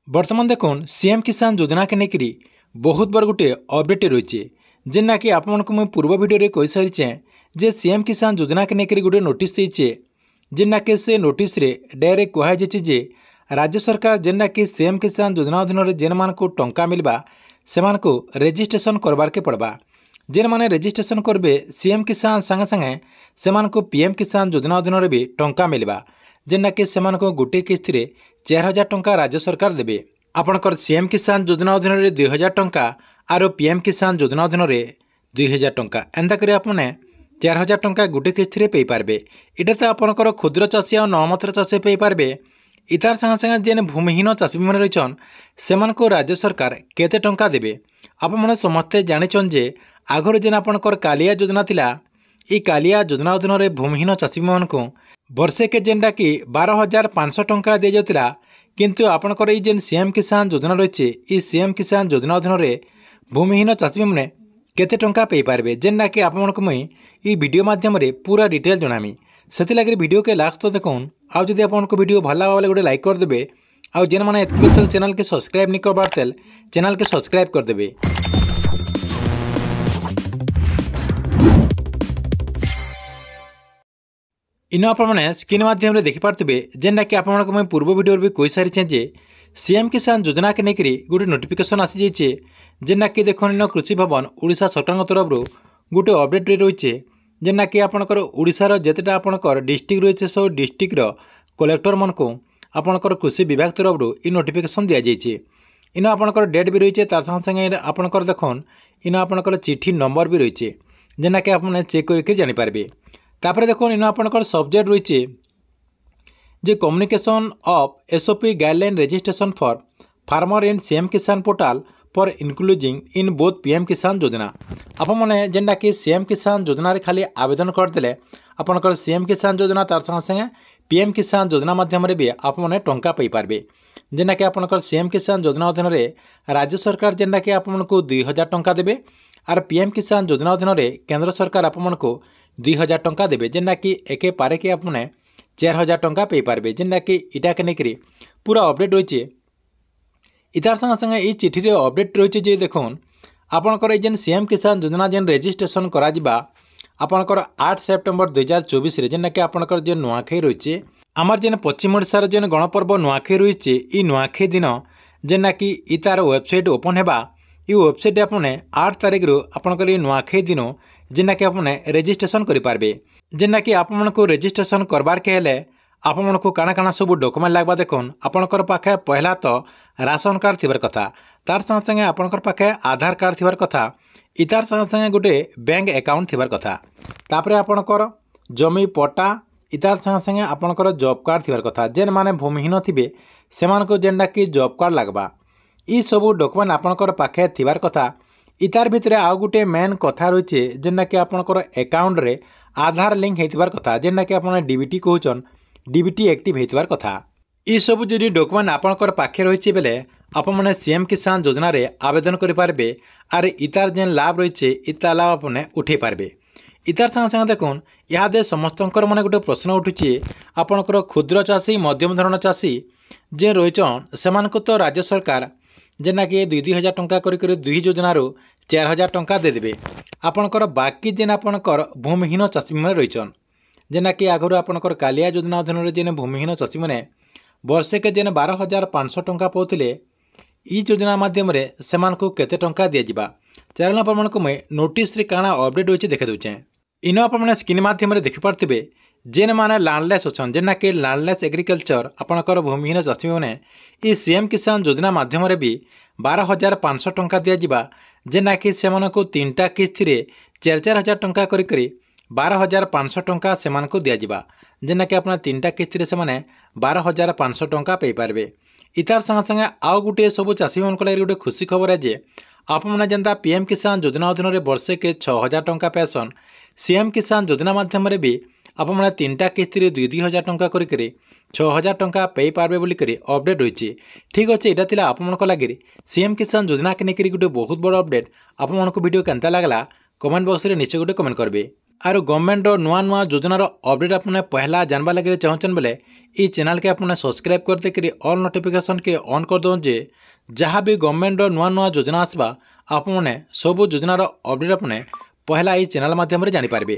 बर्तमान देखुन सीएम किसान योजना के नेकरी बहुत बड़ गोटे अपडेट रही जेना कि आपको मुझे पूर्व भिडियो कही सारी जे सीएम किसान योजना के नेकरी गोटे नोटिस देचे जेना कि से नोटिस रे डायरेक्ट कहुई जे राज्य सरकार जेना कि सीएम किसान योजना अधीन जेन मान को टंका मिलवा से रेजिस्ट्रेशन करवार के पड़वा जेन माने रेजिस्ट्रेशन करबे सीएम किसान संगे संगे से पीएम किसान योजना अधीन भी टंका मिलवा जेना कि से गोटे किस्ती रे 4000 टंका राज्य सरकार देवे आपणकर सीएम किसान योजना अधीन 2000 टंका आर पीएम किसान योजना अधीन 2000 टंका एंता कर आपने 4000 टंका गोटे किस्ती रे पारे इटा तो आपणकर क्षुद्र चाषी और नमतर चाषी पारे इतार संगे संगे जेन भूमिहीन चाषी मैंने रहीछन से राज्य सरकार केते टंका देवे आपने समस्ते जानिछन जे आगर जेन आपणकर कालिया योजना थिला ई कालिया योजना अधीन भूमिहीन चाषी मानक वर्षे के जेनटा कि 12,500 टंका दि जाता किंतु आपणकर ये जेन सीएम किसान योजना रही है सीएम किसान योजना अधीन भूमिहीन चाषी मैंने केते टंका पाइपारे जेना कि आपको मुझे वीडियो माध्यम पूरा डिटेल जनामी से लगे वीडियो के लास्ट तो देखून आउ जदि आपको वीडियो भल लगा गोटे लाइक करदे आउ जेन मैंने तक चैनल के सब्सक्राइब नहीं करबार तेल चैनल के सब्सक्राइब करदे। इन आपने स्क्रीन माध्यम देखिपारे जेना कि आपको मैं पूर्व वीडियो भी कही सारी जे सीएम किसान योजना के लेकर गोटे नोटिफिकेशन आसी जाइए जेना कि देखो इन कृषि भवन ओडिशा सरकार तरफ गोटे अपडेट रही है जेना कि आपणकर ओडिशार जितेटा आपणकर डिस्ट्रिक्ट रही सब डिस्ट्रिक्टर कलेक्टर मन को आपणकर कृषि विभाग तरफ ये नोटिफिकेशन दि जाइए इन आपणकर डेट भी रही है तार संगे आपणकर देखुन इन आपणकर चिठी नंबर भी रही है जेना कि आपने चेक करके जानीपारे तापर देखो इन आपणकर सब्जेक्ट रही जे communication of SOP guideline registration for farmer and CM Kisan portal for including in both PM Kisan Yojana आपने जेनटा कि सीएम किसान योजना रे खाली आवेदन करदे आपणकर सीएम किसान योजना तार संगे संगे पीएम किसान योजना माध्यम भी आपने टंका पाइपारे जेना कि आपणकर सीएम किसान योजना अधीन राज्य सरकार जेनटा कि आपको 2000 टंका देवे आर पीएम किसान योजना अधीन केंद्र सरकार आपको 2000 टंका देवे जेना कि एके पारे कि आपने 4000 टंका पाइपारे जेना कि इटा के लेकर पूरा अपडेट रही है इतार संगे संगे ये चिठी रे अपडेट रही है देखुन आपणकर जेन सीएम किसान योजना जेन रेजिस्ट्रेशन करा आपणकर 8 सेप्टेम्बर 2024 जेना कि आपणकर जेन नुआखाई रही आमर जेन पश्चिम ओडिशार जेन गणपर्व नुआखाई रही है नुआखाई दिन जेना कि तार वेबसाइट ओपन होगा ये वेबसाइट आपने 8 तारिख रु आपणकर नुआखाई दिन जेना कि आपने रेजिस्ट्रेशन करें जेना कि आपको रेजिस्ट्रेशन करबार के हेले आपको काना काना सब डॉक्यूमेंट लगवा देखुन आपणकर पाखे पहला तो राशन कार्ड थिबार कथा तार संगे संगे आपणकर पाखे आधार कार्ड थिबार कथा इतार संगे संगे गोटे बैंक अकाउंट थिबार कथा तापरे आपणकर जमी पट्टा इतार संगे संगे आपणकर जॉब कार्ड थिबार कथा जेन माने भूमिहीन थिबे सेमानको जेनटा कि जॉब कार्ड लगवा ई सब डॉक्यूमेंट आपणकर पाखे थिबार कथा इतार भितर आउ गोटे मेन कथा रही है जेना कि आपणकर अकाउंट रे आधार लिंक होइतिबार कथा जेना कि आपन डीबीटी कहउछन डीबीटी एक्टिव होइतिबार कथा ई सब जदि डॉक्यूमेंट आपणकर पाखे रही बेले आप मैंने सीएम किसान योजना रे आवेदन करें आर इतार जेन लाभ रही इतार लाभ आपने उठे पारे इतार संगे संगे देखुन इहादे समस्तंकर माने गोटे प्रश्न उठुची आपणकर क्षुद्र चाषी मध्यम धरण चाषी जे रहीचन सेमानको तो राज्य सरकार जेना कि 2000 टंका कर 2 योजनार 4000 टंका देदेवे आपणकर बाकी जेन आपणकर भूमिहीन चाषी मैंने रहीचन जेना कि आगु आपणकर कालिया योजना अधीन जेन भूमिहीन चाषी मैंने वर्षे के जेन 12,500 टंका पाउथिले ई योजना माध्यम से केते टंका दिया चरण आपको मैं नोटिस रे काना अपडेट होइछे देखे दूचे इन आपने स्क्रीन माध्यम देखिपारे जेन माने लैंडलेस अच्छन जेना कि लैंडलेस एग्रीकल्चर आपणकर भूमिहीन चाषी मैंने ई सीएम किसान योजना माध्यम भी 12,500 टंका दिया जेना कि से 3टा किस्ती रे 4-4 हजार टंका करी 12,500 टंका से दिया जेना कि अपना 3टा किस्ती रे से 12,500 टंका पाइपारे इतार संगे संगे आउ गोटे सब चाषी मान गोटे खुशी खबर है जे आपने जेनता पीएम किसान योजना अधीन वर्षे के 6,000 टंका पैसन सीएम किसान योजना माध्यम भी आपने 3टा किस्ती रे 2,000 टंका कर 6,000 टंका पाई पारबे बोली करी अपडेट रही ठीक अच्छे यहाँ था आपको लगे सीएम किसान योजना के लेकर गोटे बहुत बड़ अपडेट आपको वीडियो केनता लगला कमेंट बॉक्स रे नीचे गोटे कमेंट करेंगे आर गवर्नमेंट नुआ नुआ योजनार अपडेट आपने पहला जानवा लगे चाहून बेले ये चैनल के आपने सब्सक्राइब करते कि ऑल नोटिफिकेशन के ऑन कर दो जे जहाँ भी गवर्नमेंट नुआ नुआ योजना आसवा आपने सब योजनार अपडेट आपने पहला ये चैनल माध्यम जानीपारे।